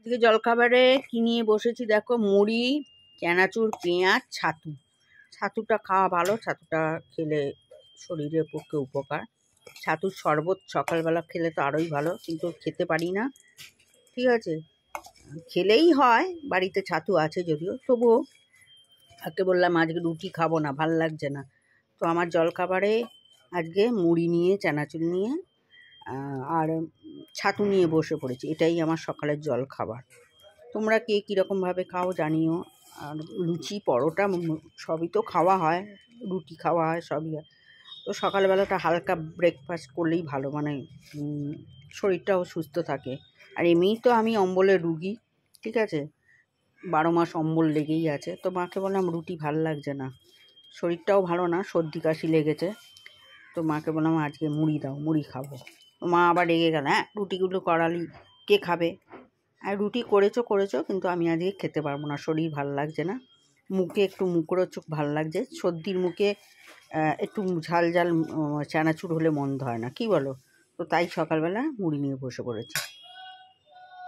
আজকে জলখাবারে কি নিয়ে বসেছি দেখো, মুড়ি, চানাচুর, পেঁয়াজ, ছাতু। ছাতুটা খাওয়া ভালো, ছাতুটা খেলে শরীরের পক্ষে উপকার। ছাতুর শরবত সকালবেলা খেলে তো আরোই ভালো, কিন্তু খেতে পারি না। ঠিক আছে, খেলেই হয়, বাড়িতে ছাতু আছে যদিও, তবুও তাকে বললাম আজকে রুটি খাবো না, ভাল লাগছে না। তো আমার জলখাবারে আজকে মুড়ি নিয়ে, চানাচুর নিয়ে আর ছাতু নিয়ে বসে পড়েছি। এটাই আমার সকালের জল খাবার। তোমরা কে কীরকমভাবে খাও জানিও। আর লুচি, পরোটা সবই তো খাওয়া হয়, রুটি খাওয়া হয়, সবই হয়। তো সকালবেলাটা হালকা ব্রেকফাস্ট করলেই ভালো, মানে শরীরটাও সুস্থ থাকে। আর এমনিই তো আমি অম্বলের রুগী, ঠিক আছে, 12 মাস অম্বল লেগেই আছে। তো মাকে বললাম রুটি ভাল লাগছে না, শরীরটাও ভালো না, সর্দি কাশি লেগেছে। তো মাকে বললাম আজকে মুড়ি দাও, মুড়ি খাবো। মা আবার রেগে গেল, হ্যাঁ রুটিগুলো করালি, কে খাবে? আর রুটি করেছো, কিন্তু আমি আজকে খেতে পারবো না, শরীর ভাল লাগছে না, মুখে একটু মুখরোচক ভাল লাগছে। সর্দির মুখে একটু ঝাল ঝাল চানাচুর হলে মন্দ হয় না, কি বলো? তো তাই সকালবেলা মুড়ি নিয়ে বসে পড়েছি।